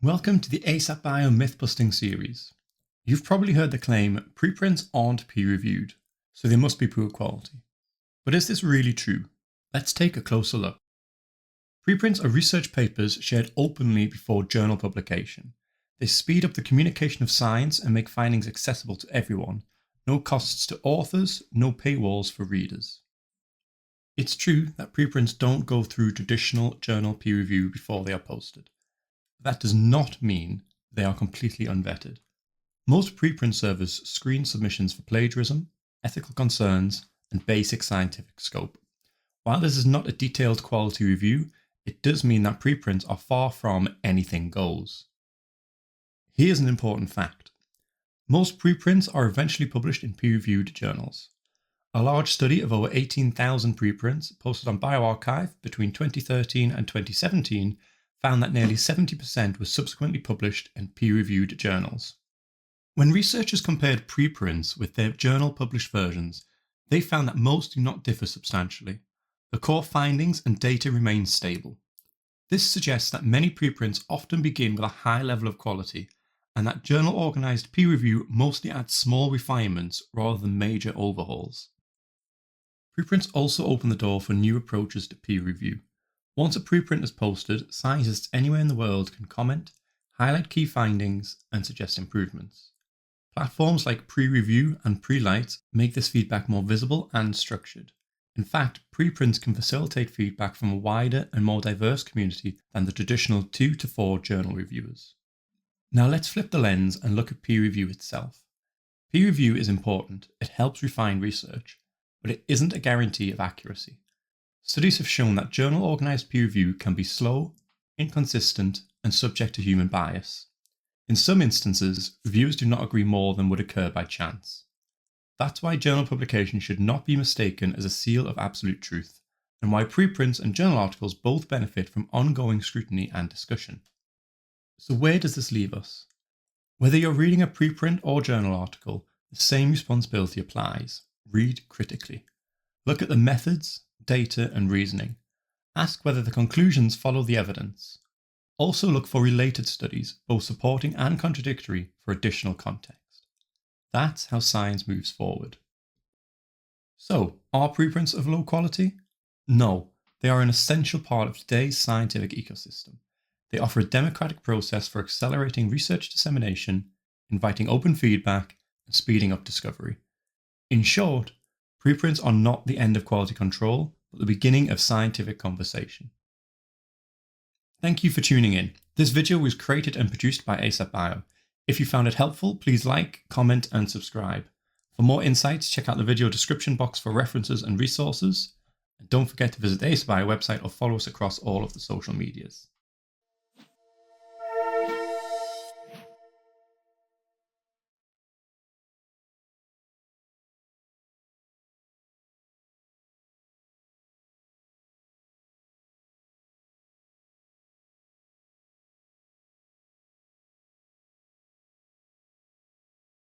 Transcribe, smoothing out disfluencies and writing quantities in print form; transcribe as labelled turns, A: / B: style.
A: Welcome to the ASAP Bio myth-busting series. You've probably heard the claim, preprints aren't peer-reviewed, so they must be poor quality. But is this really true? Let's take a closer look. Preprints are research papers shared openly before journal publication. They speed up the communication of science and make findings accessible to everyone. No costs to authors, no paywalls for readers. It's true that preprints don't go through traditional journal peer review before they are posted. That does not mean they are completely unvetted. Most preprint servers screen submissions for plagiarism, ethical concerns, and basic scientific scope. While this is not a detailed quality review, it does mean that preprints are far from anything goes. Here's an important fact. Most preprints are eventually published in peer-reviewed journals. A large study of over 18,000 preprints posted on bioRxiv between 2013 and 2017 found that nearly 70% were subsequently published in peer-reviewed journals. When researchers compared preprints with their journal-published versions, they found that most do not differ substantially. The core findings and data remain stable. This suggests that many preprints often begin with a high level of quality, and that journal-organized peer review mostly adds small refinements rather than major overhauls. Preprints also open the door for new approaches to peer review. Once a preprint is posted, scientists anywhere in the world can comment, highlight key findings, and suggest improvements. Platforms like Pre-Review and Prelight make this feedback more visible and structured. In fact, preprints can facilitate feedback from a wider and more diverse community than the traditional 2 to 4 journal reviewers. Now let's flip the lens and look at peer review itself. Peer review is important, it helps refine research, but it isn't a guarantee of accuracy. Studies have shown that journal-organized peer review can be slow, inconsistent, and subject to human bias. In some instances, reviewers do not agree more than would occur by chance. That's why journal publication should not be mistaken as a seal of absolute truth, and why preprints and journal articles both benefit from ongoing scrutiny and discussion. So where does this leave us? Whether you're reading a preprint or journal article, the same responsibility applies. Read critically. Look at the methods, data, and reasoning. Ask whether the conclusions follow the evidence. Also look for related studies, both supporting and contradictory, for additional context. That's how science moves forward. So, are preprints of low quality? No, they are an essential part of today's scientific ecosystem. They offer a democratic process for accelerating research dissemination, inviting open feedback, and speeding up discovery. In short, preprints are not the end of quality control, but the beginning of scientific conversation. Thank you for tuning in. This video was created and produced by ASAP Bio. If you found it helpful, please like, comment, and subscribe. For more insights, check out the video description box for references and resources. And don't forget to visit the ASAP Bio website or follow us across all of the social medias.